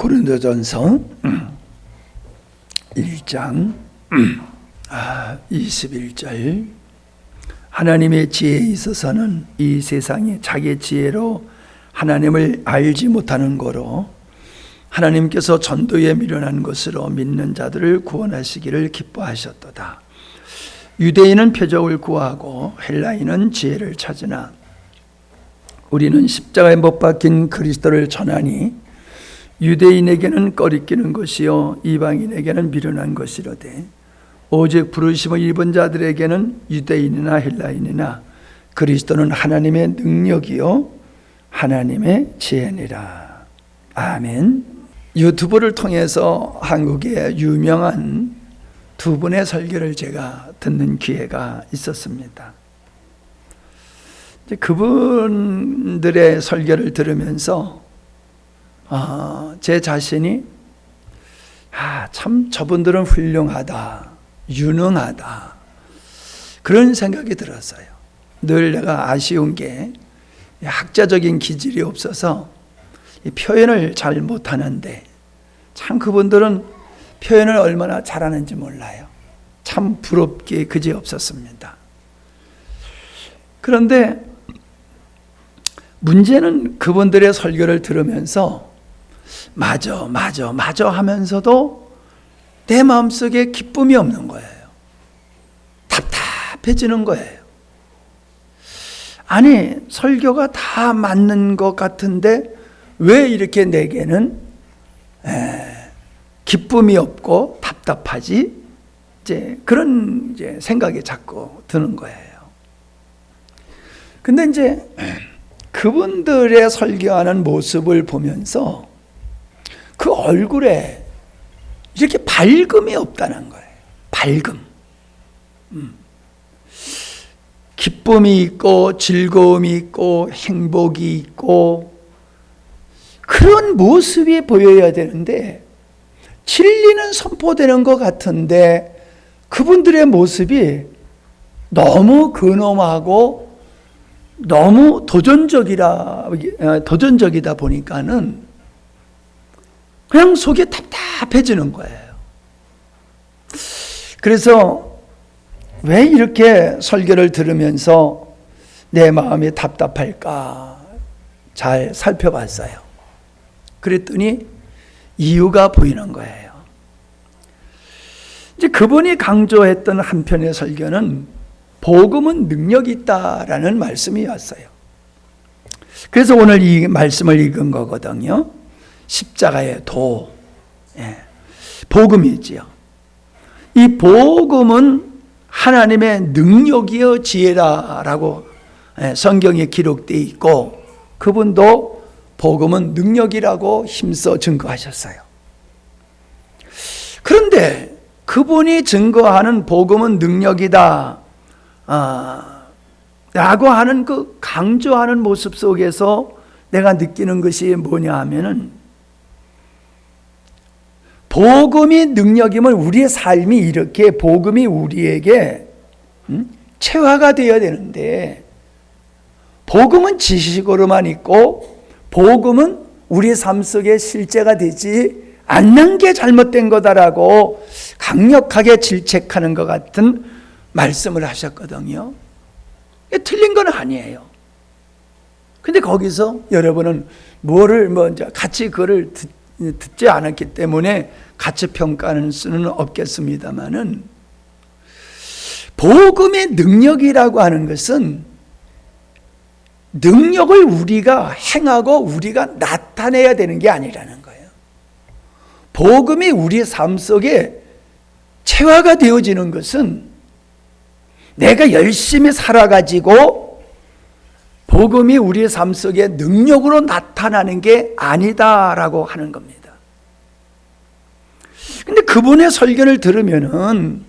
고린도전서 1장 21절 하나님의 지혜에 있어서는 이 세상이 자기 지혜로 하나님을 알지 못하는 거로 하나님께서 전도에 미련한 것으로 믿는 자들을 구원하시기를 기뻐하셨도다. 유대인은 표적을 구하고 헬라인은 지혜를 찾으나 우리는 십자가에 못 박힌 그리스도를 전하니 유대인에게는 꺼리끼는 것이요 이방인에게는 미련한 것이로되 오직 부르심을 입은 자들에게는 유대인이나 헬라인이나 그리스도는 하나님의 능력이요 하나님의 지혜니라. 아멘. 유튜브를 통해서 한국의 유명한 두 분의 설교를 제가 듣는 기회가 있었습니다. 그분들의 설교를 들으면서 제 자신이 참 저분들은 훌륭하다, 유능하다 그런 생각이 들었어요. 늘 내가 아쉬운 게 학자적인 기질이 없어서 표현을 잘 못하는데 참 그분들은 표현을 얼마나 잘하는지 몰라요. 참 부럽게 그지없었습니다. 그런데 문제는 그분들의 설교를 들으면서 맞아 하면서도 내 마음속에 기쁨이 없는 거예요. 답답해지는 거예요. 아니 설교가 다 맞는 것 같은데 왜 이렇게 내게는 기쁨이 없고 답답하지? 그런 생각이 자꾸 드는 거예요. 근데 이제 그분들의 설교하는 모습을 보면서 그 얼굴에 이렇게 밝음이 없다는 거예요. 밝음. 기쁨이 있고 즐거움이 있고 행복이 있고 그런 모습이 보여야 되는데 진리는 선포되는 것 같은데 그분들의 모습이 너무 근엄하고 너무 도전적이다 보니까는 그냥 속이 답답해지는 거예요. 그래서 왜 이렇게 설교를 들으면서 내 마음이 답답할까 잘 살펴봤어요. 그랬더니 이유가 보이는 거예요. 이제 그분이 강조했던 한편의 설교는 복음은 능력이 있다라는 말씀이 왔어요. 그래서 오늘 이 말씀을 읽은 거거든요. 십자가의 도, 복음이지요. 이 복음은 하나님의 능력이요 지혜라라고 성경에 기록되어 있고 그분도 복음은 능력이라고 힘써 증거하셨어요. 그런데 그분이 증거하는 복음은 능력이다 라고 하는 그 강조하는 모습 속에서 내가 느끼는 것이 뭐냐 하면은 복음이 능력이면 우리의 삶이 이렇게 복음이 우리에게 체화가 되어야 되는데 복음은 지식으로만 있고 복음은 우리 삶 속에 실제가 되지 않는 게 잘못된 거다라고 강력하게 질책하는 것 같은 말씀을 하셨거든요. 틀린 건 아니에요. 근데 거기서 여러분은 뭐를 먼저 같이 그걸 듣지 않았기 때문에 같이 평가하는 수는 없겠습니다만은 복음의 능력이라고 하는 것은 능력을 우리가 행하고 우리가 나타내야 되는 게 아니라는 거예요. 복음이 우리 삶 속에 체화가 되어지는 것은 내가 열심히 살아가지고 복음이 우리 삶 속에 능력으로 나타나는 게 아니다라고 하는 겁니다. 근데 그분의 설교를 들으면은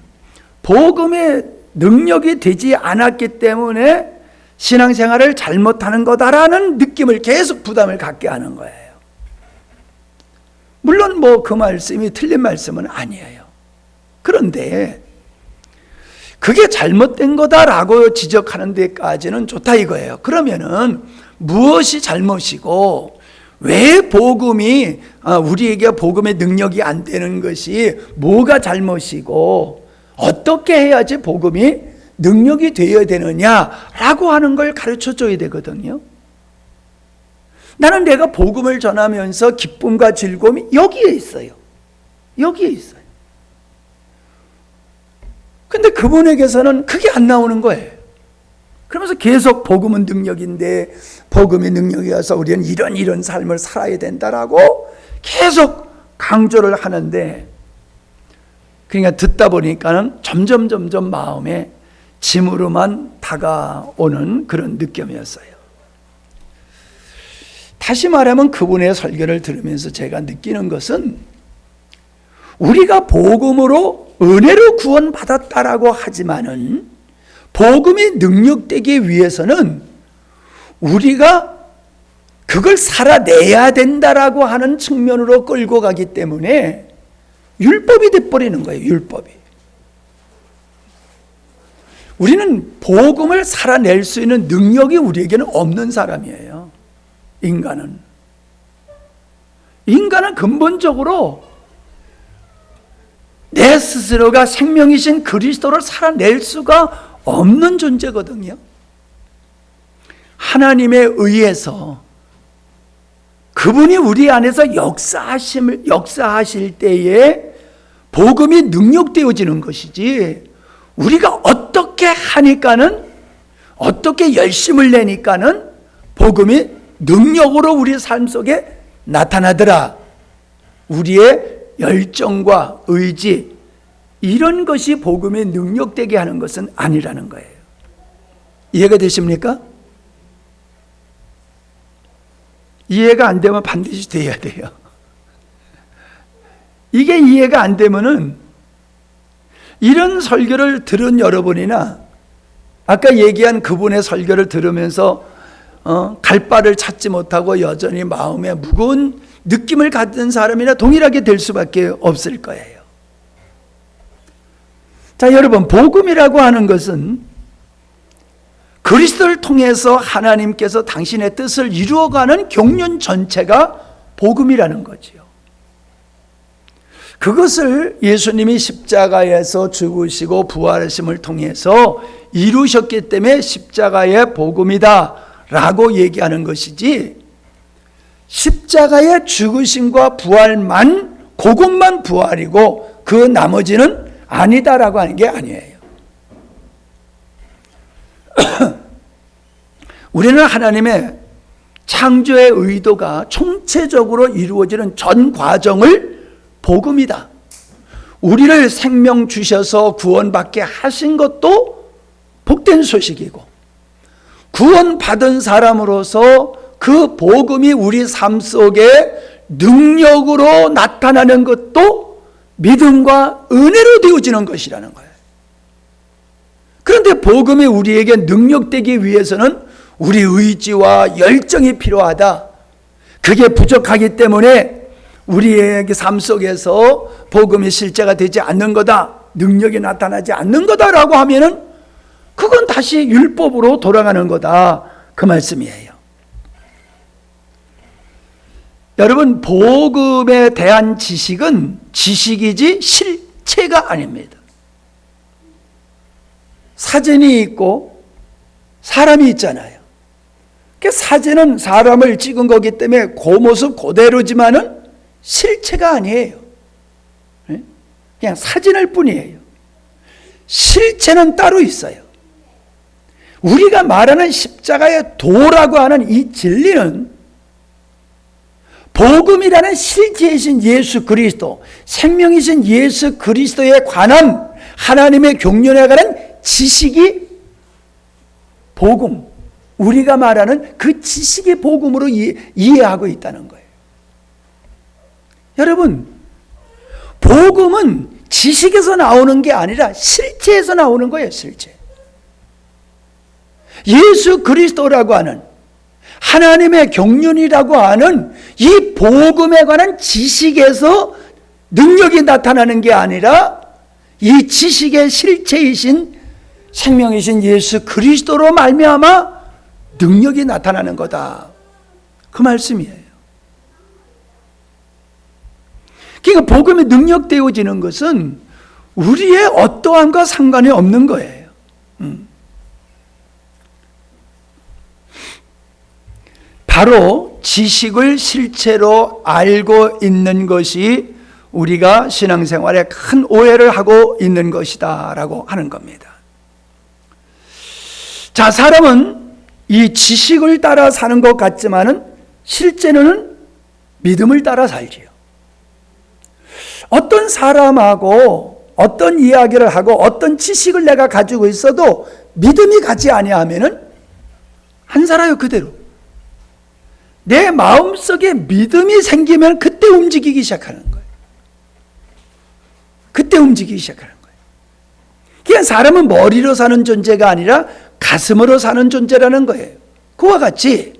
복음의 능력이 되지 않았기 때문에 신앙생활을 잘못하는 거다라는 느낌을 계속 부담을 갖게 하는 거예요. 물론 그 말씀이 틀린 말씀은 아니에요. 그런데 그게 잘못된 거다라고 지적하는 데까지는 좋다 이거예요. 그러면은 무엇이 잘못이고 왜 복음이 우리에게 복음의 능력이 안 되는 것이 뭐가 잘못이고 어떻게 해야지 복음이 능력이 되어야 되느냐라고 하는 걸 가르쳐 줘야 되거든요. 나는 내가 복음을 전하면서 기쁨과 즐거움이 여기에 있어요. 여기에 있어요. 근데 그분에게서는 그게 안 나오는 거예요. 그러면서 계속 복음은 능력인데 복음이 능력이어서 우리는 이런 삶을 살아야 된다라고 계속 강조를 하는데, 그러니까 듣다 보니까는 점점 마음에 짐으로만 다가오는 그런 느낌이었어요. 다시 말하면 그분의 설교를 들으면서 제가 느끼는 것은, 우리가 복음으로 은혜로 구원받았다라고 하지만은 복음이 능력되기 위해서는 우리가 그걸 살아내야 된다라고 하는 측면으로 끌고 가기 때문에 율법이 돼버리는 거예요. 율법이. 우리는 복음을 살아낼 수 있는 능력이 우리에게는 없는 사람이에요. 인간은 근본적으로 내 스스로가 생명이신 그리스도를 살아낼 수가 없는 존재거든요. 하나님에 의해서 그분이 우리 안에서 역사하실 때에 복음이 능력되어지는 것이지, 우리가 어떻게 하니까는, 어떻게 열심을 내니까는 복음이 능력으로 우리 삶 속에 나타나더라. 우리의 열정과 의지, 이런 것이 복음이 능력되게 하는 것은 아니라는 거예요. 이해가 되십니까? 이해가 안 되면 반드시 돼야 돼요. 이게 이해가 안 되면은, 이런 설교를 들은 여러분이나 아까 얘기한 그분의 설교를 들으면서 갈 바를 찾지 못하고 여전히 마음에 무거운 느낌을 갖는 사람이나 동일하게 될 수밖에 없을 거예요. 자, 여러분, 복음이라고 하는 것은 그리스도를 통해서 하나님께서 당신의 뜻을 이루어가는 경륜 전체가 복음이라는 거지요. 그것을 예수님이 십자가에서 죽으시고 부활하심을 통해서 이루셨기 때문에 십자가의 복음이다 라고 얘기하는 것이지, 십자가의 죽으심과 부활만, 그것만 부활이고 그 나머지는 아니다라고 하는 게 아니에요. 우리는 하나님의 창조의 의도가 총체적으로 이루어지는 전 과정을 복음이다. 우리를 생명 주셔서 구원받게 하신 것도 복된 소식이고, 구원받은 사람으로서 그 복음이 우리 삶 속에 능력으로 나타나는 것도 믿음과 은혜로 되어지는 것이라는 거예요. 그런데 복음이 우리에게 능력되기 위해서는 우리 의지와 열정이 필요하다. 그게 부족하기 때문에 우리에게 삶 속에서 복음이 실제가 되지 않는 거다, 능력이 나타나지 않는 거다라고 하면은 그건 다시 율법으로 돌아가는 거다, 그 말씀이에요. 여러분, 복음에 대한 지식은 지식이지 실체가 아닙니다. 사진이 있고 사람이 있잖아요. 그 사진은 사람을 찍은 거기 때문에 그 모습 그대로지만은 실체가 아니에요. 그냥 사진일 뿐이에요. 실체는 따로 있어요. 우리가 말하는 십자가의 도라고 하는 이 진리는 복음이라는 실체이신 예수 그리스도, 생명이신 예수 그리스도에 관한 하나님의 경륜에 관한 지식이 복음, 우리가 말하는 그 지식의 복음으로 이해하고 있다는 거예요. 여러분, 복음은 지식에서 나오는 게 아니라 실체에서 나오는 거예요. 실체. 예수 그리스도라고 하는, 하나님의 경륜이라고 하는 이 복음에 관한 지식에서 능력이 나타나는 게 아니라 이 지식의 실체이신 생명이신 예수 그리스도로 말미암아 능력이 나타나는 거다, 그 말씀이에요. 그러니까 복음이 능력되어지는 것은 우리의 어떠함과 상관이 없는 거예요. 바로 지식을 실체로 알고 있는 것이 우리가 신앙생활에 큰 오해를 하고 있는 것이다 라고 하는 겁니다. 자, 사람은 이 지식을 따라 사는 것 같지만은 실제로는 믿음을 따라 살지요. 어떤 사람하고 어떤 이야기를 하고 어떤 지식을 내가 가지고 있어도 믿음이 가지 아니하면은 안 살아요, 그대로. 내 마음속에 믿음이 생기면 그때 움직이기 시작하는 거예요. 그때 움직이기 시작하는 거예요. 그냥 사람은 머리로 사는 존재가 아니라 가슴으로 사는 존재라는 거예요. 그와 같이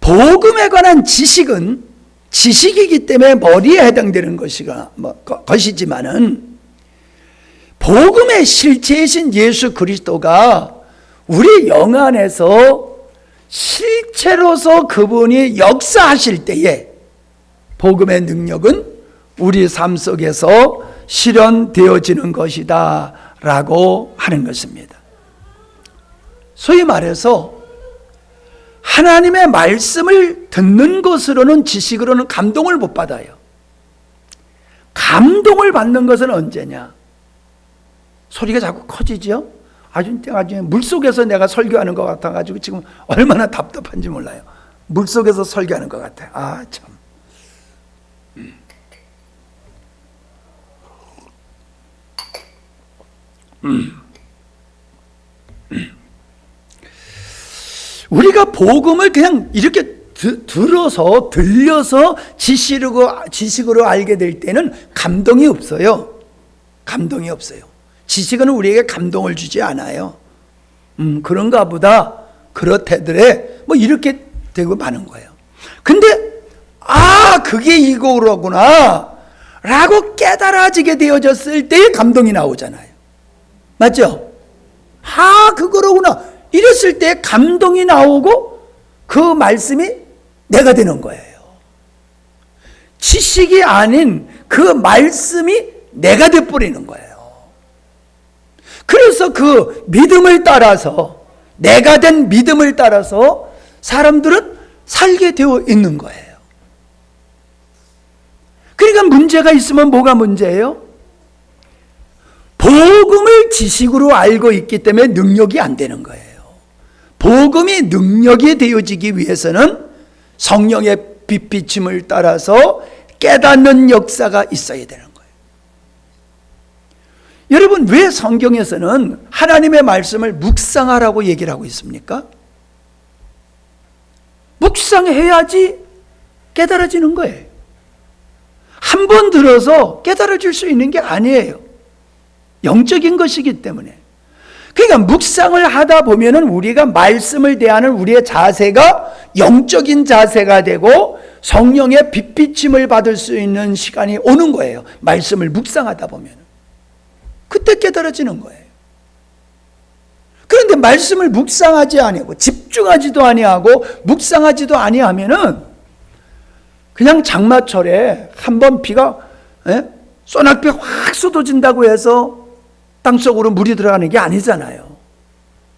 복음에 관한 지식은 지식이기 때문에 머리에 해당되는 것이지만은 복음의 실체이신 예수 그리스도가 우리 영 안에서 실체로서 그분이 역사하실 때에 복음의 능력은 우리 삶 속에서 실현되어지는 것이다 라고 하는 것입니다. 소위 말해서 하나님의 말씀을 듣는 것으로는 지식으로는 감동을 못 받아요. 감동을 받는 것은 언제냐? 소리가 자꾸 커지죠? 아주 물속에서 내가 설교하는 것 같아가지고 지금 얼마나 답답한지 몰라요. 물속에서 설교하는 것 같아요. 아, 참. 우리가 복음을 그냥 이렇게 들어서 들려서 지식으로 알게 될 때는 감동이 없어요. 감동이 없어요. 지식은 우리에게 감동을 주지 않아요. 그런가 보다, 그렇대더래, 뭐 이렇게 되고 마는 거예요. 근데 그게 이거로구나 라고 깨달아지게 되어졌을 때의 감동이 나오잖아요. 맞죠? 그거로구나 이랬을 때 감동이 나오고 그 말씀이 내가 되는 거예요. 지식이 아닌 그 말씀이 내가 돼버리는 거예요. 그래서 그 믿음을 따라서, 내가 된 믿음을 따라서 사람들은 살게 되어 있는 거예요. 그러니까 문제가 있으면 뭐가 문제예요? 복음을 지식으로 알고 있기 때문에 능력이 안 되는 거예요. 복음이 능력이 되어지기 위해서는 성령의 빛비침을 따라서 깨닫는 역사가 있어야 되는 거예요. 여러분, 왜 성경에서는 하나님의 말씀을 묵상하라고 얘기를 하고 있습니까? 묵상해야지 깨달아지는 거예요. 한 번 들어서 깨달아질 수 있는 게 아니에요. 영적인 것이기 때문에. 그러니까 묵상을 하다 보면은 우리가 말씀을 대하는 우리의 자세가 영적인 자세가 되고 성령의 빛비침을 받을 수 있는 시간이 오는 거예요. 말씀을 묵상하다 보면. 그때 깨달아지는 거예요. 그런데 말씀을 묵상하지 아니하고 집중하지도 아니하고 묵상하지도 아니하면은 그냥 장마철에 한번 비가 소낙비 확 쏟아진다고 해서 땅속으로 물이 들어가는 게 아니잖아요.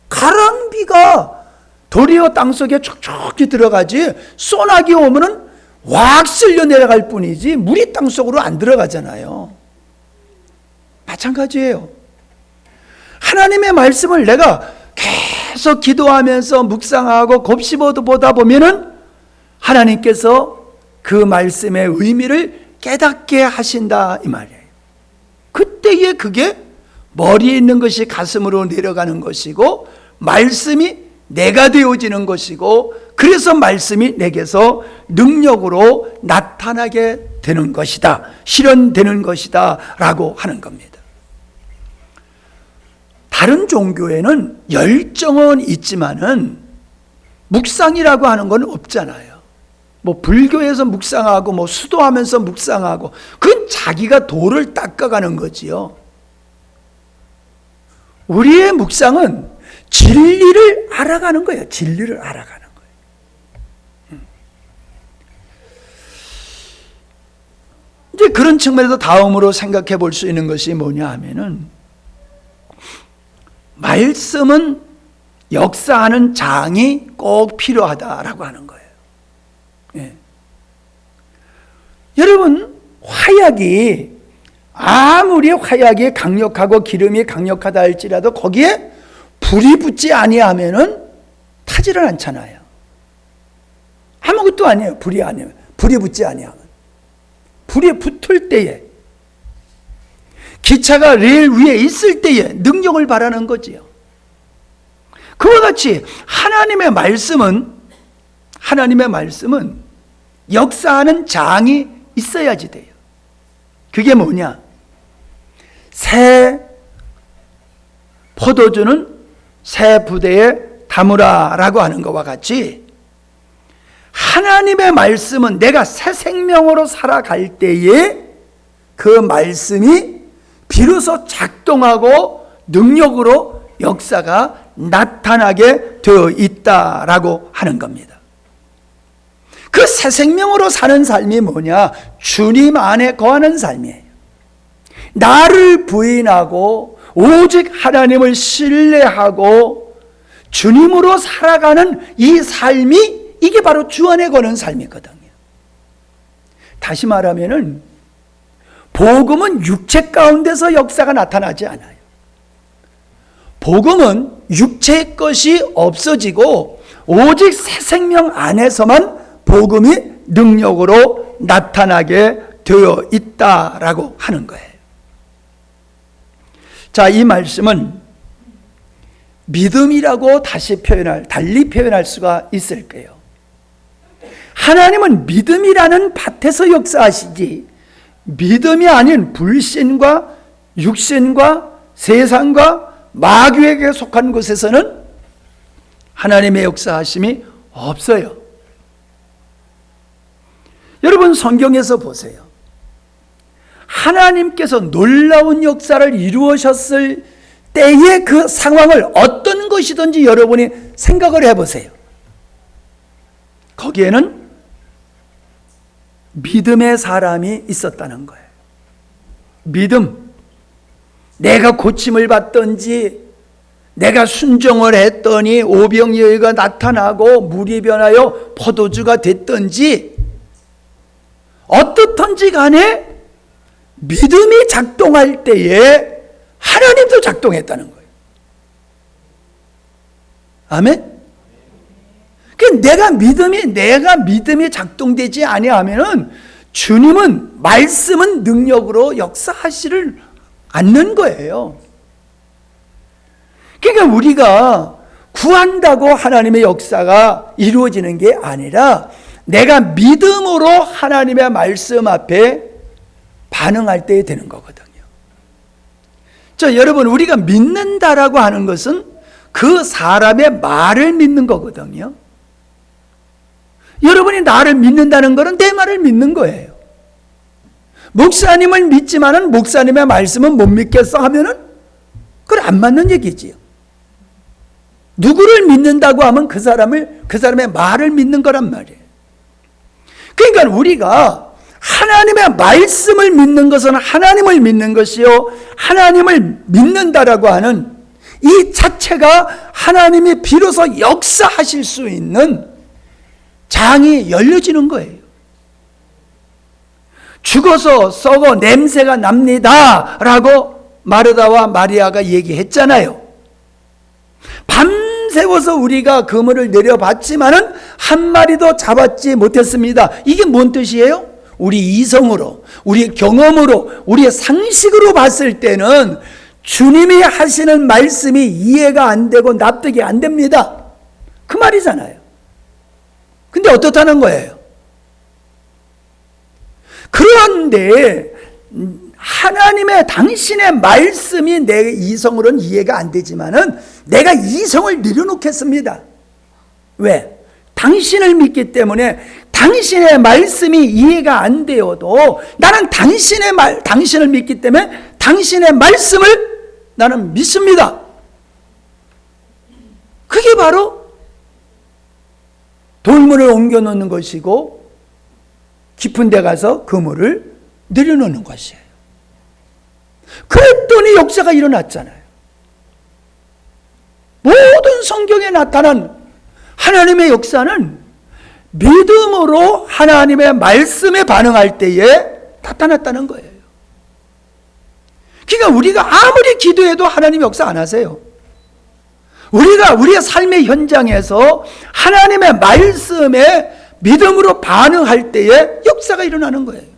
가랑비가 도리어 땅속에 촉촉히 들어가지 소낙이 오면은 확 쓸려 내려갈 뿐이지 물이 땅속으로 안 들어가잖아요. 마찬가지예요. 하나님의 말씀을 내가 계속 기도하면서 묵상하고 곱씹어도 보다 보면은 하나님께서 그 말씀의 의미를 깨닫게 하신다 이 말이에요. 그때에 그게 머리에 있는 것이 가슴으로 내려가는 것이고 말씀이 내가 되어지는 것이고 그래서 말씀이 내게서 능력으로 나타나게 되는 것이다. 실현되는 것이다 라고 하는 겁니다. 다른 종교에는 열정은 있지만은 묵상이라고 하는 건 없잖아요. 뭐 불교에서 묵상하고 뭐 수도하면서 묵상하고 그건 자기가 도를 닦아가는 거지요. 우리의 묵상은 진리를 알아가는 거예요. 진리를 알아가는 거예요. 이제 그런 측면에서 다음으로 생각해 볼 수 있는 것이 뭐냐 하면은, 말씀은 역사하는 장이 꼭 필요하다라고 하는 거예요. 예. 여러분, 화약이 아무리 화약이 강력하고 기름이 강력하다 할지라도 거기에 불이 붙지 아니하면은 타지를 않잖아요. 아무것도 아니에요. 불이 붙지 아니하면. 불이 붙을 때에, 기차가 레일 위에 있을 때에 능력을 발하는 거지요. 그와 같이 하나님의 말씀은 역사하는 장이 있어야지 돼요. 그게 뭐냐? 새 포도주는 새 부대에 담으라라고 하는 것과 같이, 하나님의 말씀은 내가 새 생명으로 살아갈 때에 그 말씀이 비로소 작동하고 능력으로 역사가 나타나게 되어 있다라고 하는 겁니다. 그 새 생명으로 사는 삶이 뭐냐? 주님 안에 거하는 삶이에요. 나를 부인하고 오직 하나님을 신뢰하고 주님으로 살아가는 이 삶이, 이게 바로 주 안에 거는 삶이거든요. 다시 말하면은, 복음은 육체 가운데서 역사가 나타나지 않아요. 복음은 육체의 것이 없어지고 오직 새 생명 안에서만 복음이 능력으로 나타나게 되어 있다라고 하는 거예요. 자, 이 말씀은 믿음이라고 달리 표현할 수가 있을 거예요. 하나님은 믿음이라는 밭에서 역사하시지, 믿음이 아닌 불신과 육신과 세상과 마귀에게 속한 곳에서는 하나님의 역사하심이 없어요. 여러분, 성경에서 보세요. 하나님께서 놀라운 역사를 이루으셨을 때의 그 상황을 어떤 것이든지 여러분이 생각을 해보세요. 거기에는 믿음의 사람이 있었다는 거예요. 믿음. 내가 고침을 받든지, 내가 순종을 했더니 오병이어가 나타나고 물이 변하여 포도주가 됐든지, 어떻든지 간에 믿음이 작동할 때에 하나님도 작동했다는 거예요. 아멘? 내가 믿음이 작동되지 아니하면은 주님은, 말씀은 능력으로 역사하시를 않는 거예요. 그러니까 우리가 구한다고 하나님의 역사가 이루어지는 게 아니라, 내가 믿음으로 하나님의 말씀 앞에 반응할 때 되는 거거든요. 여러분, 우리가 믿는다라고 하는 것은 그 사람의 말을 믿는 거거든요. 여러분이 나를 믿는다는 것은 내 말을 믿는 거예요. 목사님을 믿지만은 목사님의 말씀은 못 믿겠어 하면은 그건 안 맞는 얘기지요. 누구를 믿는다고 하면 그 사람의 말을 믿는 거란 말이에요. 그러니까 우리가 하나님의 말씀을 믿는 것은 하나님을 믿는 것이요, 하나님을 믿는다라고 하는 이 자체가 하나님이 비로소 역사하실 수 있는 장이 열려지는 거예요. 죽어서 썩어 냄새가 납니다 라고 마르다와 마리아가 얘기했잖아요. 밤새워서 우리가 그물을 내려봤지만은 한 마리도 잡았지 못했습니다. 이게 뭔 뜻이에요? 우리 이성으로, 우리 경험으로, 우리의 상식으로 봤을 때는 주님이 하시는 말씀이 이해가 안 되고 납득이 안 됩니다. 그 말이잖아요. 근데 어떻다는 거예요? 그런데 하나님의, 당신의 말씀이 내 이성으로는 이해가 안 되지만은 내가 이성을 내려놓겠습니다. 왜? 당신을 믿기 때문에 당신의 말씀이 이해가 안 되어도 나는 당신을 믿기 때문에 당신의 말씀을 나는 믿습니다. 그게 바로 돌문을 옮겨 놓는 것이고, 깊은 데 가서 그물을 내려놓는 것이에요. 그랬더니 역사가 일어났잖아요. 모든 성경에 나타난 하나님의 역사는 믿음으로 하나님의 말씀에 반응할 때에 나타났다는 거예요. 그러니까 우리가 아무리 기도해도 하나님 역사 안 하세요. 우리가 우리의 삶의 현장에서 하나님의 말씀에 믿음으로 반응할 때에 역사가 일어나는 거예요.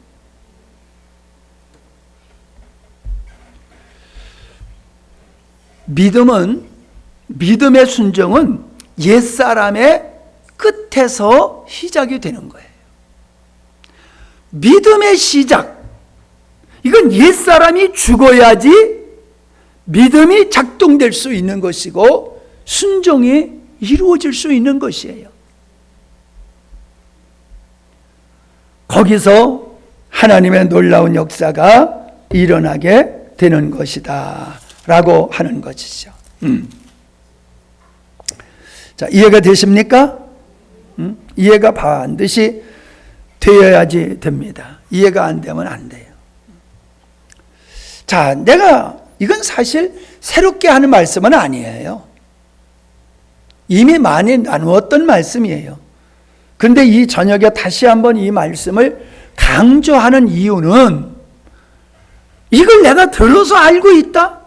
믿음의 순종은 옛사람의 끝에서 시작이 되는 거예요. 믿음의 시작, 이건 옛사람이 죽어야지 믿음이 작동될 수 있는 것이고 순종이 이루어질 수 있는 것이에요. 거기서 하나님의 놀라운 역사가 일어나게 되는 것이다 라고 하는 것이죠. 자, 이해가 되십니까? 이해가 반드시 되어야지 됩니다. 이해가 안 되면 안 돼요. 자, 이건 사실 새롭게 하는 말씀은 아니에요. 이미 많이 나누었던 말씀이에요. 그런데 이 저녁에 다시 한번 이 말씀을 강조하는 이유는 이걸 내가 들어서 알고 있다?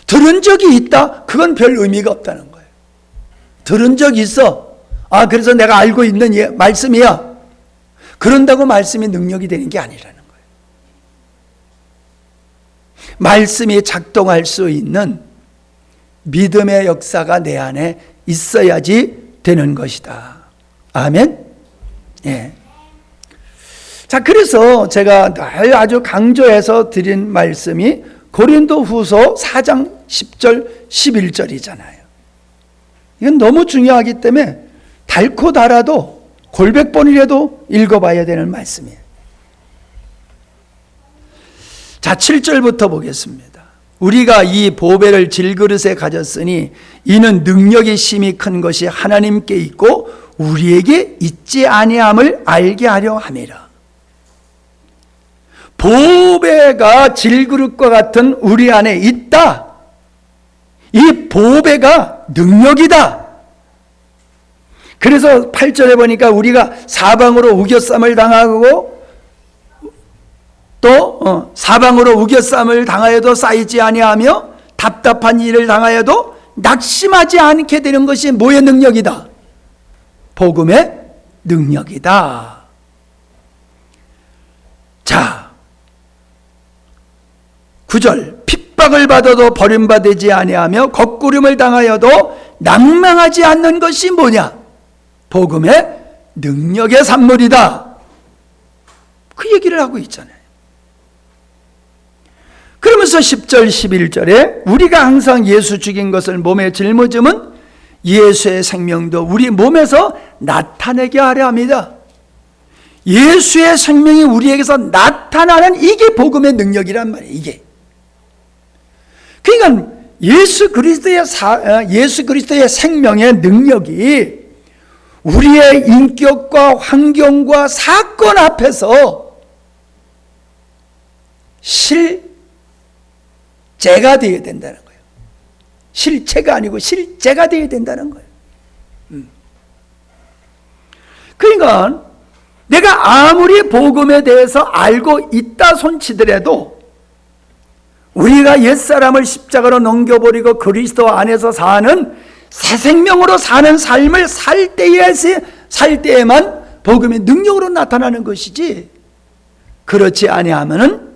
들은 적이 있다? 그건 별 의미가 없다는 거예요. 들은 적이 있어. 그래서 내가 알고 있는 말씀이야. 그런다고 말씀이 능력이 되는 게 아니라는 거예요. 말씀이 작동할 수 있는 믿음의 역사가 내 안에 있어야지 되는 것이다. 아멘? 예. 자, 그래서 제가 아주 강조해서 드린 말씀이 고린도후서 4장 10절 11절이잖아요. 이건 너무 중요하기 때문에 달고 달아도 골백 번이라도 읽어봐야 되는 말씀이에요. 자, 7절부터 보겠습니다. 우리가 이 보배를 질그릇에 가졌으니 이는 능력이 심히 큰 것이 하나님께 있고 우리에게 있지 아니함을 알게 하려 함이라. 보배가 질그릇과 같은 우리 안에 있다. 이 보배가 능력이다. 그래서 8절에 보니까 우리가 사방으로 우겨쌈을 당하고 또 사방으로 우겨쌈을 당하여도 쌓이지 아니하며 답답한 일을 당하여도 낙심하지 않게 되는 것이 뭐의 능력이다? 복음의 능력이다. 자, 9절 핍박을 받아도 버림받지 아니하며 거꾸림을 당하여도 낭망하지 않는 것이 뭐냐? 복음의 능력의 산물이다. 그 얘기를 하고 있잖아요. 그러면서 10절 11절에 우리가 항상 예수 죽인 것을 몸에 짊어짐은 예수의 생명도 우리 몸에서 나타내게 하려 합니다. 예수의 생명이 우리에게서 나타나는 이게 복음의 능력이란 말이에요. 이게. 그러니까 예수 그리스도의 생명의 능력이 우리의 인격과 환경과 사건 앞에서 실제가 되어야 된다는 거예요. 실체가 아니고 실제가 되어야 된다는 거예요. 그러니까 내가 아무리 복음에 대해서 알고 있다 손치더라도 우리가 옛사람을 십자가로 넘겨버리고 그리스도 안에서 사는 새 생명으로 사는 삶을 살 때에만 복음의 능력으로 나타나는 것이지, 그렇지 아니하면은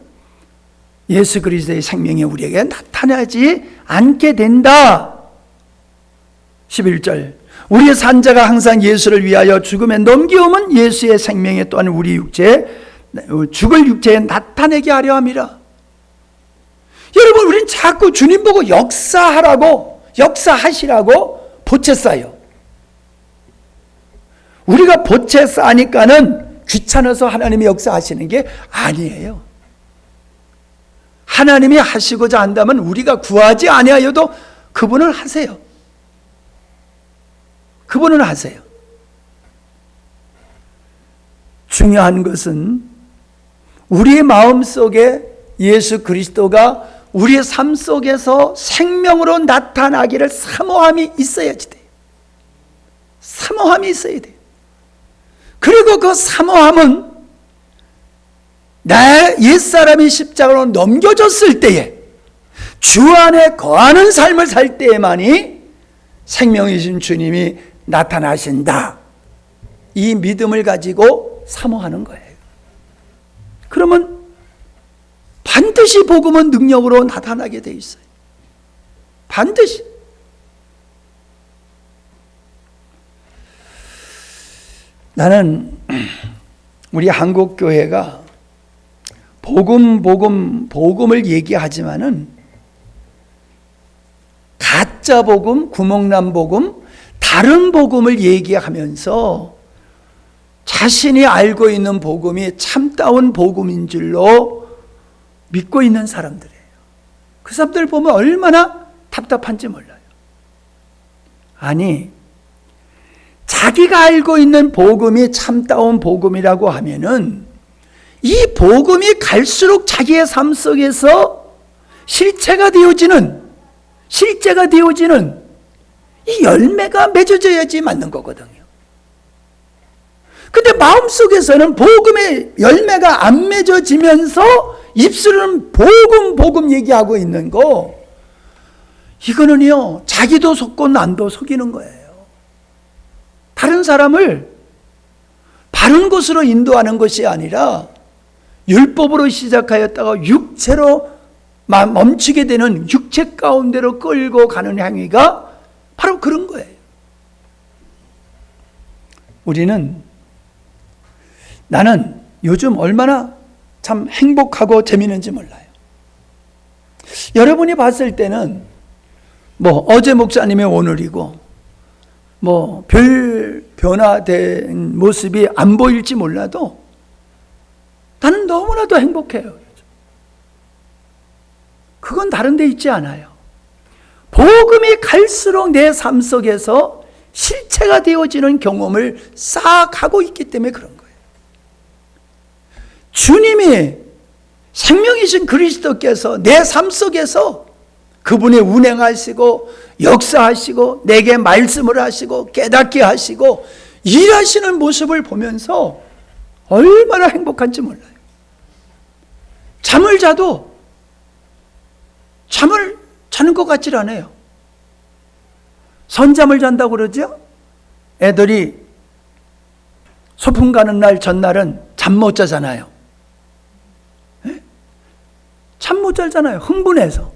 예수 그리스도의 생명이 우리에게 나타나지 않게 된다. 11절 우리의 산자가 항상 예수를 위하여 죽음에 넘겨오면 예수의 생명이 또한 우리 죽을 육체에 나타내게 하려 함이라. 여러분, 우리는 자꾸 주님 보고 역사하시라고 보채 쌓아요. 우리가 보채 쌓으니까는 귀찮아서 하나님이 역사하시는 게 아니에요. 하나님이 하시고자 한다면 우리가 구하지 아니하여도 그분은 하세요. 그분은 하세요. 중요한 것은 우리의 마음속에 예수 그리스도가 우리의 삶 속에서 생명으로 나타나기를 사모함이 있어야지 돼요. 사모함이 있어야 돼요. 그리고 그 사모함은 내 옛사람이 십자가로 넘겨졌을 때에 주 안에 거하는 삶을 살 때에만이 생명이신 주님이 나타나신다. 이 믿음을 가지고 사모하는 거예요. 그러면 반드시 복음은 능력으로 나타나게 돼 있어요. 반드시. 나는 우리 한국 교회가 복음을 얘기하지만은 가짜 복음, 구멍난 복음, 다른 복음을 얘기하면서 자신이 알고 있는 복음이 참다운 복음인 줄로 믿고 있는 사람들이에요. 그 사람들 보면 얼마나 답답한지 몰라요. 아니, 자기가 알고 있는 복음이 참다운 복음이라고 하면은 이 복음이 갈수록 자기의 삶 속에서 실체가 되어지는 이 열매가 맺어져야지 맞는 거거든요. 근데 마음속에서는 복음의 열매가 안 맺어지면서 입술은 복음 얘기하고 있는 거, 이거는요 자기도 속고 남도 속이는 거예요. 다른 사람을 바른 곳으로 인도하는 것이 아니라 율법으로 시작하였다가 육체로 멈추게 되는 육체 가운데로 끌고 가는 행위가 바로 그런 거예요. 나는 요즘 얼마나 참 행복하고 재미있는지 몰라요. 여러분이 봤을 때는 어제 목사님이 오늘이고 별 변화된 모습이 안 보일지 몰라도 나는 너무나도 행복해요. 그건 다른 데 있지 않아요. 복음이 갈수록 내 삶 속에서 실체가 되어지는 경험을 싹 하고 있기 때문에 그런 거예요. 주님이 생명이신 그리스도께서 내 삶 속에서 그분이 운행하시고 역사하시고 내게 말씀을 하시고 깨닫게 하시고 일하시는 모습을 보면서 얼마나 행복한지 몰라요. 잠을 자도 잠을 자는 것 같질 않아요. 선잠을 잔다고 그러죠? 애들이 소풍 가는 날 전날은 잠 못 자잖아요. 잠 못 자잖아요. 흥분해서.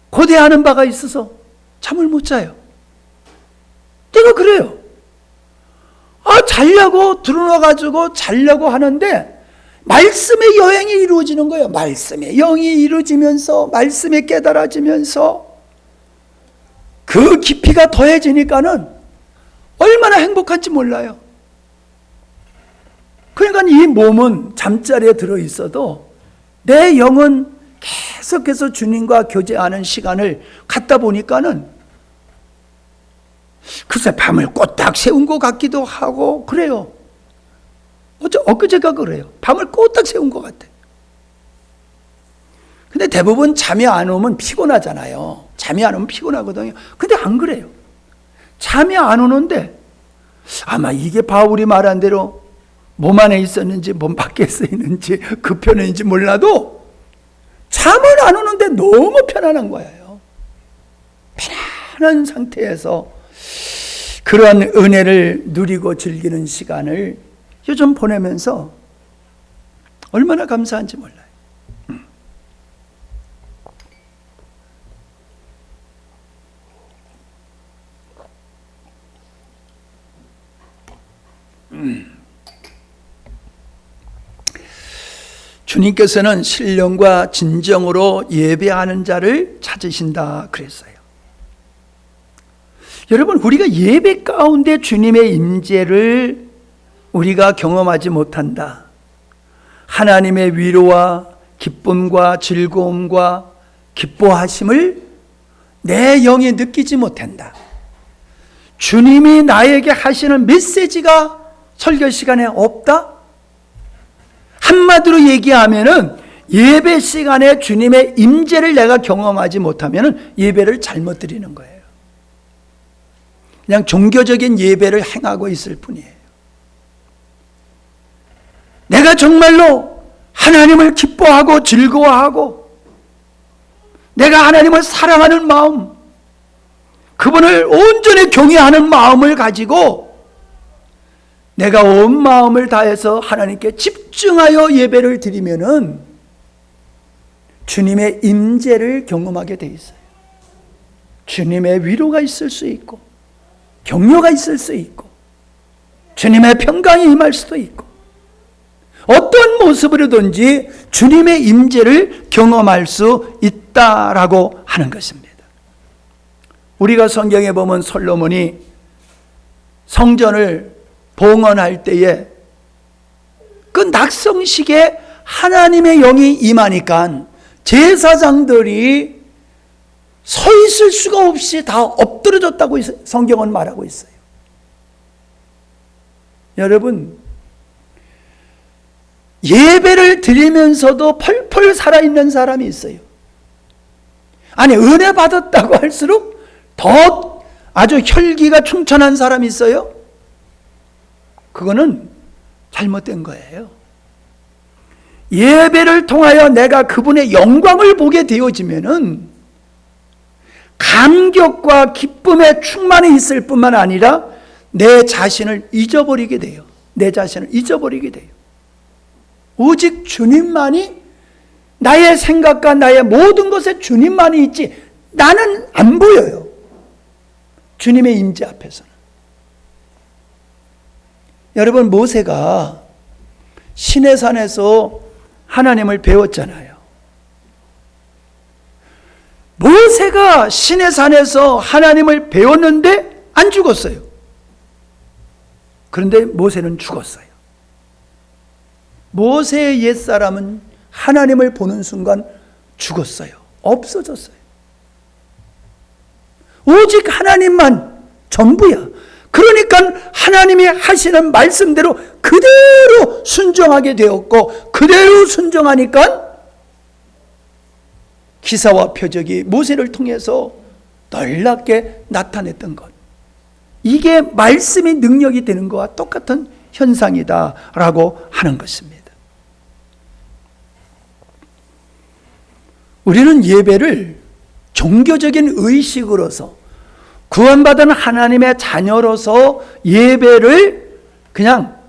고대하는 바가 있어서 잠을 못 자요. 내가 그래요. 자려고 들어와가지고 자려고 하는데 말씀의 여행이 이루어지는 거예요. 말씀의 영이 이루어지면서 말씀이 깨달아지면서 그 깊이가 더해지니까는 얼마나 행복한지 몰라요. 그러니까 이 몸은 잠자리에 들어있어도 내 영은 계속해서 주님과 교제하는 시간을 갖다 보니까는 글쎄 밤을 꼬딱 세운 것 같기도 하고 그래요. 엊그제가 그래요. 밤을 꼬딱 세운 것 같아요. 근데 대부분 잠이 안 오면 피곤하잖아요. 잠이 안 오면 피곤하거든요. 근데 안 그래요. 잠이 안 오는데 아마 이게 바울이 말한 대로 몸 안에 있었는지 몸 밖에 있었는지 그 편인지 몰라도 잠은 안 오는데 너무 편안한 거예요. 편안한 상태에서 그러한 은혜를 누리고 즐기는 시간을 요즘 보내면서 얼마나 감사한지 몰라요. 주님께서는 신령과 진정으로 예배하는 자를 찾으신다 그랬어요. 여러분, 우리가 예배 가운데 주님의 임재를 우리가 경험하지 못한다. 하나님의 위로와 기쁨과 즐거움과 기뻐하심을 내 영이 느끼지 못한다. 주님이 나에게 하시는 메시지가 설교 시간에 없다? 한마디로 얘기하면은 예배 시간에 주님의 임재를 내가 경험하지 못하면은 예배를 잘못 드리는 거예요. 그냥 종교적인 예배를 행하고 있을 뿐이에요. 내가 정말로 하나님을 기뻐하고 즐거워하고 내가 하나님을 사랑하는 마음, 그분을 온전히 경외하는 마음을 가지고 내가 온 마음을 다해서 하나님께 집중하여 예배를 드리면은 주님의 임재를 경험하게 돼 있어요. 주님의 위로가 있을 수 있고 격려가 있을 수 있고 주님의 평강이 임할 수도 있고 어떤 모습으로든지 주님의 임재를 경험할 수 있다라고 하는 것입니다. 우리가 성경에 보면 솔로몬이 성전을 봉헌할 때에 그 낙성식에 하나님의 영이 임하니까 제사장들이 서 있을 수가 없이 다 엎드려졌다고 성경은 말하고 있어요. 여러분, 예배를 드리면서도 펄펄 살아있는 사람이 있어요. 아니, 은혜 받았다고 할수록 더 아주 혈기가 충천한 사람이 있어요. 그거는 잘못된 거예요. 예배를 통하여 내가 그분의 영광을 보게 되어지면은 감격과 기쁨에 충만히 있을 뿐만 아니라 내 자신을 잊어버리게 돼요. 내 자신을 잊어버리게 돼요. 오직 주님만이, 나의 생각과 나의 모든 것에 주님만이 있지 나는 안 보여요. 주님의 임재 앞에서는. 여러분, 모세가 시내산에서 하나님을 배웠잖아요. 모세가 시내산에서 하나님을 배웠는데 안 죽었어요. 그런데 모세는 죽었어요. 모세의 옛사람은 하나님을 보는 순간 죽었어요. 없어졌어요. 오직 하나님만 전부야. 그러니까 하나님이 하시는 말씀대로 그대로 순종하게 되었고, 그대로 순종하니까 기사와 표적이 모세를 통해서 놀랍게 나타냈던 것, 이게 말씀이 능력이 되는 것과 똑같은 현상이다라고 하는 것입니다. 우리는 예배를 종교적인 의식으로서, 구원받은 하나님의 자녀로서 예배를 그냥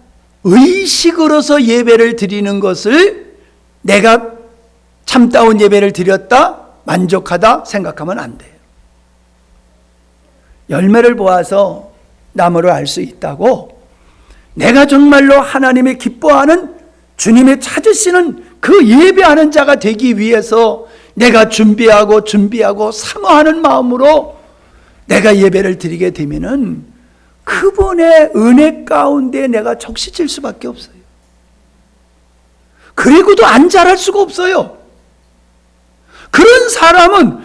의식으로서 예배를 드리는 것을 내가 참다운 예배를 드렸다, 만족하다 생각하면 안 돼요. 열매를 보아서 나무를 알 수 있다고, 내가 정말로 하나님이 기뻐하는, 주님이 찾으시는 그 예배하는 자가 되기 위해서 내가 준비하고 사모하는 마음으로 내가 예배를 드리게 되면은 그분의 은혜 가운데 내가 적시질 수밖에 없어요. 그리고도 안 자랄 수가 없어요. 그런 사람은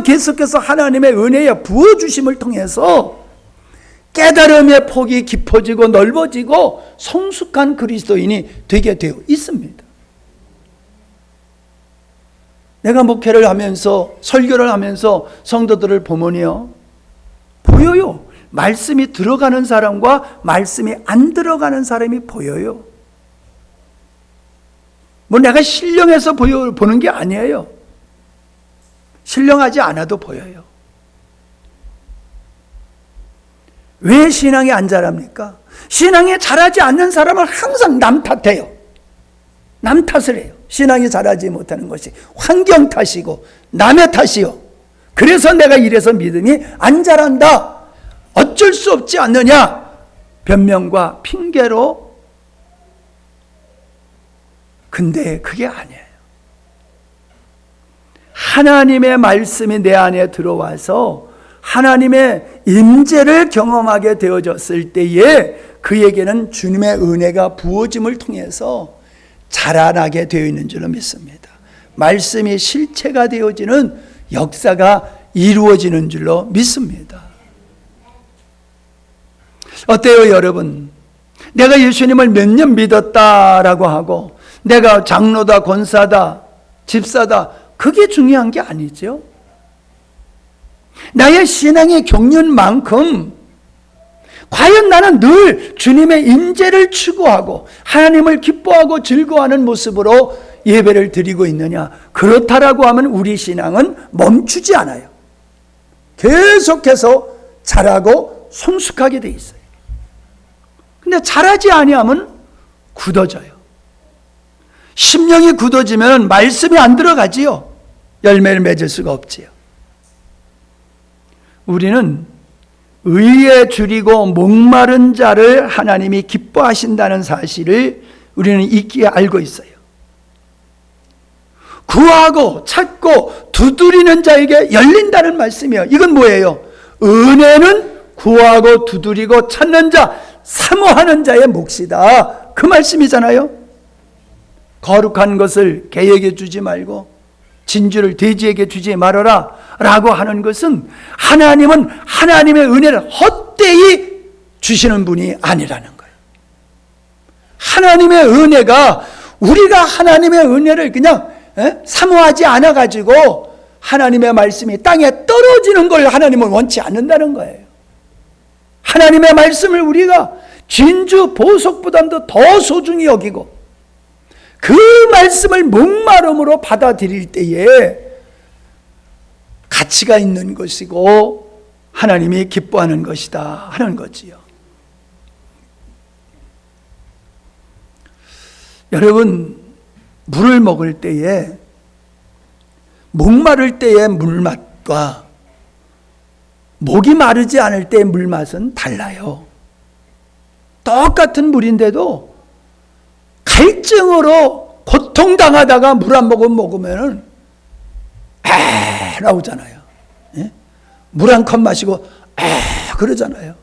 계속해서 하나님의 은혜의 부어주심을 통해서 깨달음의 폭이 깊어지고 넓어지고 성숙한 그리스도인이 되게 되어 있습니다. 내가 목회를 하면서, 설교를 하면서 성도들을 보면요, 보여요. 말씀이 들어가는 사람과 말씀이 안 들어가는 사람이 보여요. 뭐 내가 신령해서 보는 게 아니에요. 신령하지 않아도 보여요. 왜 신앙이 안 자랍니까? 신앙이 자라지 않는 사람은 항상 남 탓해요. 남 탓을 해요. 신앙이 자라지 못하는 것이 환경 탓이고 남의 탓이요. 그래서 내가 이래서 믿음이 안 자란다, 어쩔 수 없지 않느냐, 변명과 핑계로. 근데 그게 아니에요. 하나님의 말씀이 내 안에 들어와서 하나님의 임재를 경험하게 되어졌을 때에 그에게는 주님의 은혜가 부어짐을 통해서 자라나게 되어 있는 줄로 믿습니다. 말씀이 실체가 되어지는 역사가 이루어지는 줄로 믿습니다. 어때요, 여러분? 내가 예수님을 몇 년 믿었다라고 하고 내가 장로다, 권사다, 집사다, 그게 중요한 게 아니죠. 나의 신앙의 경륜만큼 과연 나는 늘 주님의 임재를 추구하고 하나님을 기뻐하고 즐거워하는 모습으로 예배를 드리고 있느냐? 그렇다라고 하면 우리 신앙은 멈추지 않아요. 계속해서 자라고 성숙하게 돼 있어요. 근데 자라지 아니하면 굳어져요. 심령이 굳어지면 말씀이 안 들어가지요. 열매를 맺을 수가 없지요. 우리는 의에 줄이고 목마른 자를 하나님이 기뻐하신다는 사실을 우리는 익히 알고 있어요. 구하고 찾고 두드리는 자에게 열린다는 말씀이에요. 이건 뭐예요? 은혜는 구하고 두드리고 찾는 자, 사모하는 자의 몫이다. 그 말씀이잖아요. 거룩한 것을 개에게 주지 말고 진주를 돼지에게 주지 말아라 라고 하는 것은 하나님은 하나님의 은혜를 헛되이 주시는 분이 아니라는 거예요. 하나님의 은혜가, 우리가 하나님의 은혜를 그냥 사모하지 않아 가지고 하나님의 말씀이 땅에 떨어지는 걸 하나님은 원치 않는다는 거예요. 하나님의 말씀을 우리가 진주 보석보다도 더 소중히 여기고 그 말씀을 목마름으로 받아들일 때에 가치가 있는 것이고 하나님이 기뻐하는 것이다 하는 거지요. 여러분, 물을 먹을 때에 목마를 때의 물맛과 목이 마르지 않을 때의 물맛은 달라요. 똑같은 물인데도 갈증으로 고통당하다가 물 한 모금 먹으면 나오잖아요. 예? 물 한 컵 마시고 그러잖아요.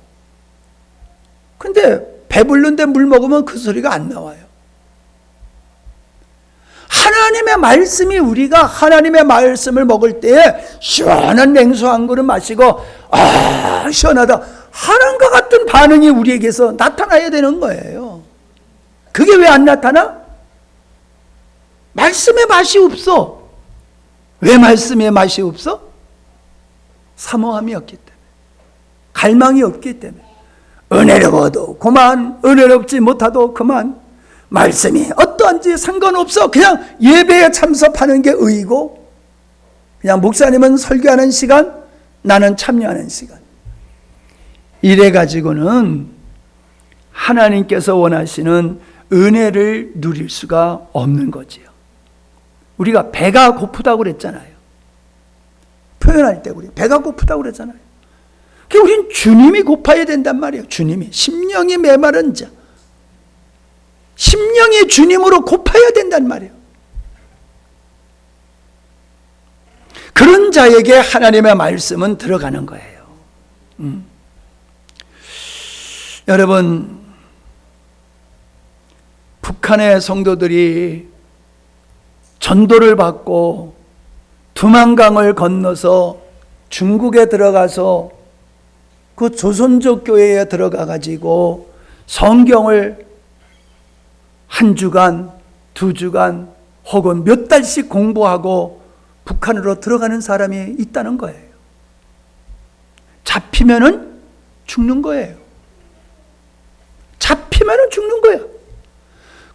근데 배부른데 물 먹으면 그 소리가 안 나와요. 하나님의 말씀이, 우리가 하나님의 말씀을 먹을 때에 시원한 냉수 한 그릇 마시고 시원하다 하는 것 같은 반응이 우리에게서 나타나야 되는 거예요. 그게 왜 안 나타나? 말씀의 맛이 없어. 왜 말씀의 맛이 없어? 사모함이 없기 때문에, 갈망이 없기 때문에. 은혜로워도 그만, 은혜롭지 못하도 그만, 말씀이 어떠한지 상관없어. 그냥 예배에 참석하는 게 의이고, 그냥 목사님은 설교하는 시간, 나는 참여하는 시간. 이래 가지고는 하나님께서 원하시는 은혜를 누릴 수가 없는 거지요. 우리가 배가 고프다고 그랬잖아요. 표현할 때 우리 배가 고프다고 그랬잖아요. 그러니까 우린 주님이 고파야 된단 말이에요. 주님이, 심령이 메마른 자, 심령이 주님으로 고파야 된단 말이에요. 그런 자에게 하나님의 말씀은 들어가는 거예요. 여러분, 북한의 성도들이 전도를 받고 두만강을 건너서 중국에 들어가서 그 조선족 교회에 들어가 가지고 성경을 한 주간, 두 주간 혹은 몇 달씩 공부하고 북한으로 들어가는 사람이 있다는 거예요. 잡히면은 죽는 거예요. 잡히면은 죽는 거예요.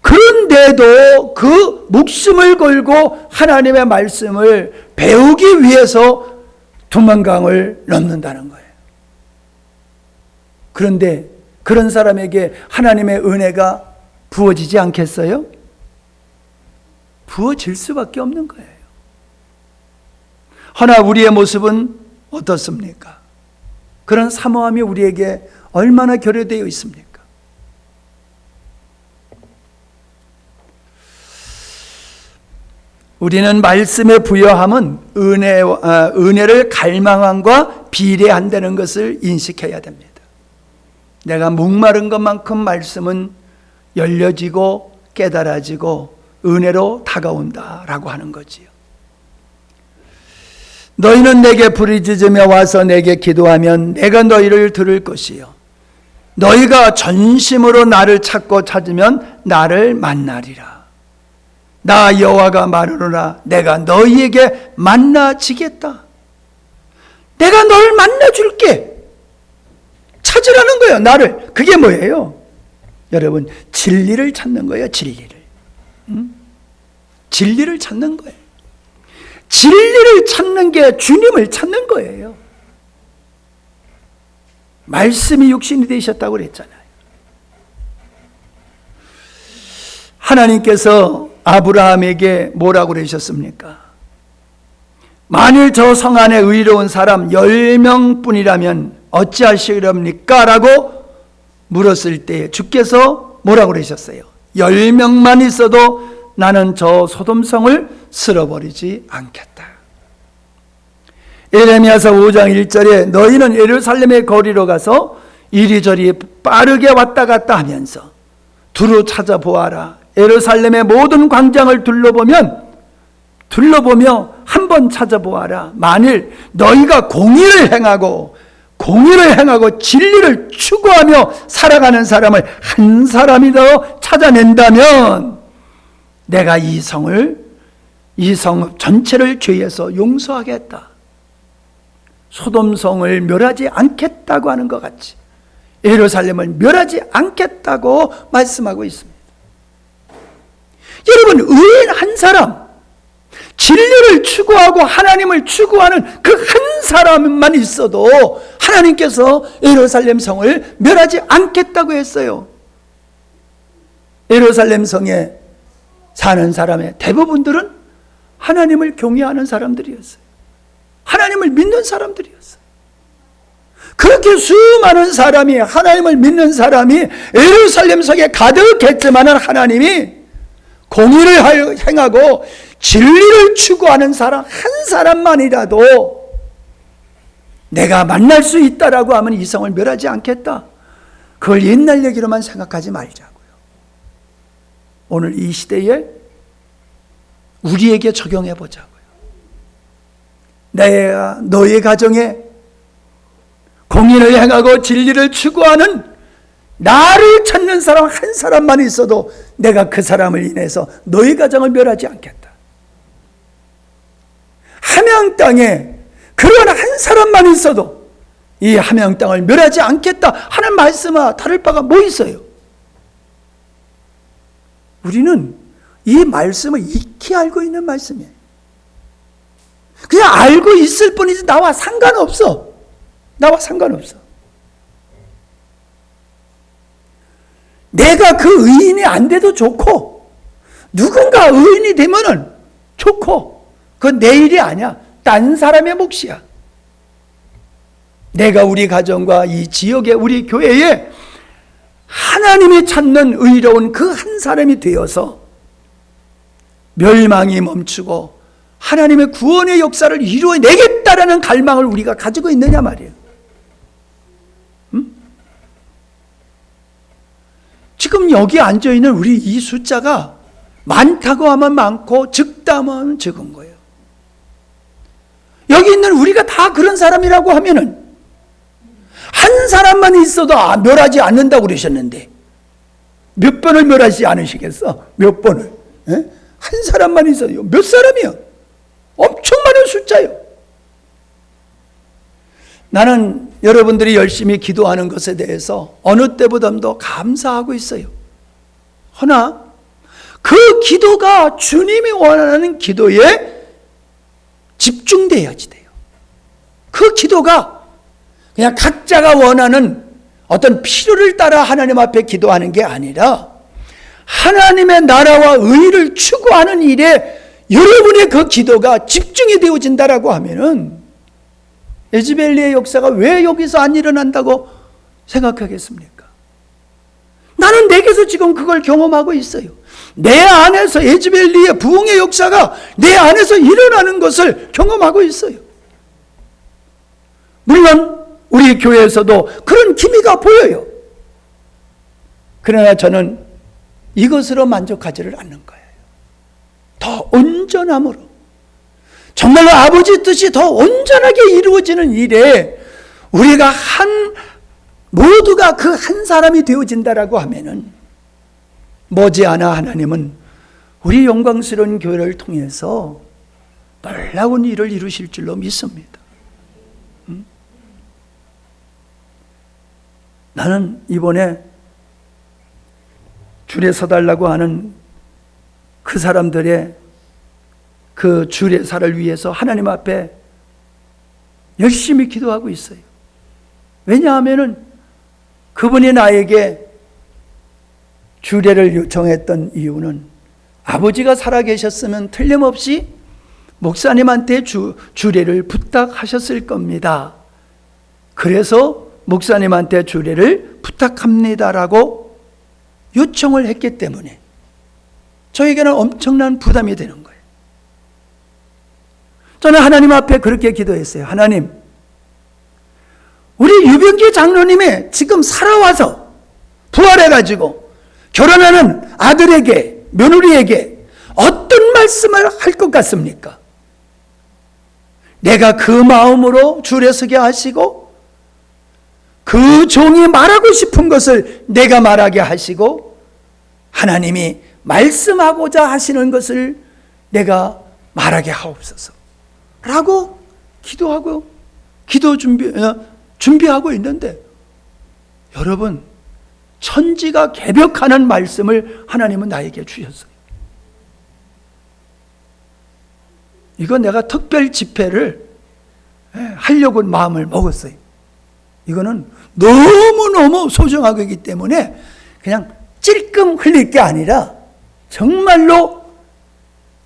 그런데도 그 목숨을 걸고 하나님의 말씀을 배우기 위해서 두만강을 넘는다는 거예요. 그런데 그런 사람에게 하나님의 은혜가 부어지지 않겠어요? 부어질 수밖에 없는 거예요. 허나 우리의 모습은 어떻습니까? 그런 사모함이 우리에게 얼마나 결여되어 있습니까? 우리는 말씀의 부여함은 은혜를 갈망함과 비례한다는 것을 인식해야 됩니다. 내가 목마른 것만큼 말씀은 열려지고 깨달아지고 은혜로 다가온다라고 하는 거지요. 너희는 내게 부르짖으며 와서 내게 기도하면 내가 너희를 들을 것이요 너희가 전심으로 나를 찾으면 나를 만나리라. 나 여호와가 말하노라. 내가 너희에게 만나지겠다. 내가 너를 만나줄게. 찾으라는 거예요, 나를. 그게 뭐예요? 여러분, 진리를 찾는 거예요, 진리를. 진리를 찾는 거예요. 진리를 찾는 게 주님을 찾는 거예요. 말씀이 육신이 되셨다고 그랬잖아요. 하나님께서 아브라함에게 뭐라고 그러셨습니까? 만일 저 성 안에 의로운 사람 10명뿐이라면 어찌하시렵니까? 라고 물었을 때 주께서 뭐라고 그러셨어요? 10명만 있어도 나는 저 소돔성을 쓸어버리지 않겠다. 에레미야서 5장 1절에 너희는 예루살렘의 거리로 가서 이리저리 빠르게 왔다 갔다 하면서 두루 찾아보아라. 예루살렘의 모든 광장을 둘러보며 한번 찾아보아라. 만일 너희가 공의를 행하고 진리를 추구하며 살아가는 사람을 한 사람이 더 찾아낸다면 내가 이 성 전체를 죄에서 용서하겠다. 소돔성을 멸하지 않겠다고 하는 것 같이 예루살렘을 멸하지 않겠다고 말씀하고 있습니다. 여러분, 의인 한 사람, 진리를 추구하고 하나님을 추구하는 그 한 사람만 있어도 하나님께서 예루살렘 성을 멸하지 않겠다고 했어요. 예루살렘 성에 사는 사람의 대부분들은 하나님을 경외하는 사람들이었어요. 하나님을 믿는 사람들이었어요. 그렇게 수많은 사람이, 하나님을 믿는 사람이 예루살렘 성에 가득했지만 하나님이 공의를 행하고 진리를 추구하는 사람 한 사람만이라도 내가 만날 수 있다라고 하면 이 성을 멸하지 않겠다. 그걸 옛날 얘기로만 생각하지 말자고요. 오늘 이 시대에 우리에게 적용해 보자고요. 내가 너의 가정에 공의를 행하고 진리를 추구하는 나를 찾는 사람 한 사람만 있어도 내가 그 사람을 인해서 너의 가정을 멸하지 않겠다. 함양 땅에 그런 한 사람만 있어도 이 함양 땅을 멸하지 않겠다 하는 말씀과 다를 바가 뭐 있어요? 우리는 이 말씀을 익히 알고 있는 말씀이에요. 그냥 알고 있을 뿐이지 나와 상관없어. 나와 상관없어. 내가 그 의인이 안 돼도 좋고 누군가 의인이 되면은 좋고 그건 내 일이 아니야. 딴 사람의 몫이야. 내가 우리 가정과 이 지역에 우리 교회에 하나님이 찾는 의로운 그 한 사람이 되어서 멸망이 멈추고 하나님의 구원의 역사를 이루어내겠다라는 갈망을 우리가 가지고 있느냐 말이에요. 지금 여기 앉아있는 우리 이 숫자가 많다고 하면 많고 적다 하면 적은 거예요. 여기 있는 우리가 다 그런 사람이라고 하면은 한 사람만 있어도 멸하지 않는다고 그러셨는데 몇 번을 멸하지 않으시겠어? 몇 번을? 에? 한 사람만 있어요. 몇 사람이요? 엄청 많은 숫자요. 나는 여러분들이 열심히 기도하는 것에 대해서 어느 때보다도 감사하고 있어요. 허나 그 기도가 주님이 원하는 기도에 집중돼야지 돼요. 그 기도가 그냥 각자가 원하는 어떤 필요를 따라 하나님 앞에 기도하는 게 아니라 하나님의 나라와 의를 추구하는 일에 여러분의 그 기도가 집중이 되어진다라고 하면은 에즈벨리의 역사가 왜 여기서 안 일어난다고 생각하겠습니까? 나는 내게서 지금 그걸 경험하고 있어요. 내 안에서 에즈벨리의 부흥의 역사가 내 안에서 일어나는 것을 경험하고 있어요. 물론 우리 교회에서도 그런 기미가 보여요. 그러나 저는 이것으로 만족하지를 않는 거예요. 더 온전함으로, 정말로 아버지 뜻이 더 온전하게 이루어지는 일에 우리가 한 모두가 그 한 사람이 되어진다라고 하면은 머지않아 하나님은 우리 영광스러운 교회를 통해서 놀라운 일을 이루실 줄로 믿습니다. 나는 이번에 줄에 서달라고 하는 그 사람들의 그 주례사를 위해서 하나님 앞에 열심히 기도하고 있어요. 왜냐하면은 그분이 나에게 주례를 요청했던 이유는 아버지가 살아계셨으면 틀림없이 목사님한테 주례를 부탁하셨을 겁니다. 그래서 목사님한테 주례를 부탁합니다라고 요청을 했기 때문에 저에게는 엄청난 부담이 되는 거예요. 저는 하나님 앞에 그렇게 기도했어요. 하나님, 우리 유병기 장로님이 지금 살아와서 부활해가지고 결혼하는 아들에게, 며느리에게 어떤 말씀을 할 것 같습니까? 내가 그 마음으로 줄에 서게 하시고 그 종이 말하고 싶은 것을 내가 말하게 하시고 하나님이 말씀하고자 하시는 것을 내가 말하게 하옵소서 라고 기도하고 준비하고 있는데, 여러분, 천지가 개벽하는 말씀을 하나님은 나에게 주셨어요. 이거 내가 특별 집회를 하려고 마음을 먹었어요. 이거는 너무너무 소중하기 때문에 그냥 찔끔 흘릴 게 아니라 정말로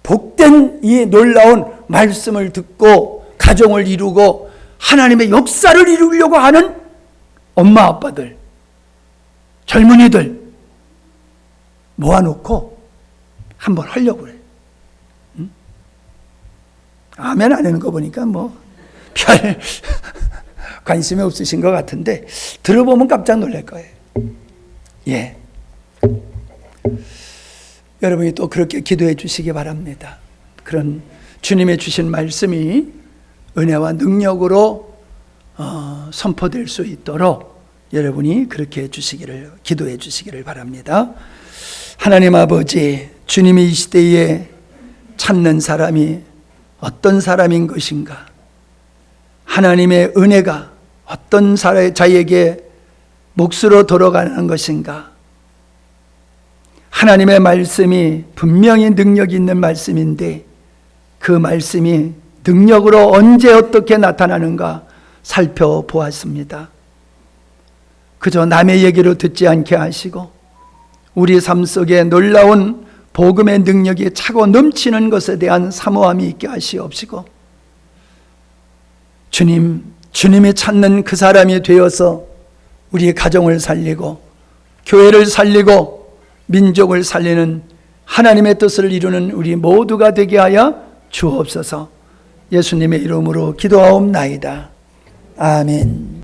복된 이 놀라운 말씀을 듣고 가정을 이루고 하나님의 역사를 이루려고 하는 엄마 아빠들, 젊은이들 모아놓고 한번 하려고 그래. 응? 아멘 안 하는 거 보니까 뭐 별 관심이 없으신 것 같은데 들어보면 깜짝 놀랄 거예요. 예. 여러분이 또 그렇게 기도해 주시기 바랍니다. 그런 주님의 주신 말씀이 은혜와 능력으로 선포될 수 있도록 여러분이 그렇게 해주시기를, 기도해 주시기를 바랍니다. 하나님 아버지, 주님이 이 시대에 찾는 사람이 어떤 사람인 것인가? 하나님의 은혜가 어떤 자에게 몫으로 돌아가는 것인가? 하나님의 말씀이 분명히 능력 있는 말씀인데 그 말씀이 능력으로 언제 어떻게 나타나는가 살펴보았습니다. 그저 남의 얘기로 듣지 않게 하시고 우리 삶 속에 놀라운 복음의 능력이 차고 넘치는 것에 대한 사모함이 있게 하시옵시고, 주님이 찾는 그 사람이 되어서 우리 가정을 살리고 교회를 살리고 민족을 살리는 하나님의 뜻을 이루는 우리 모두가 되게 하여 주옵소서. 예수님의 이름으로 기도하옵나이다. 아멘.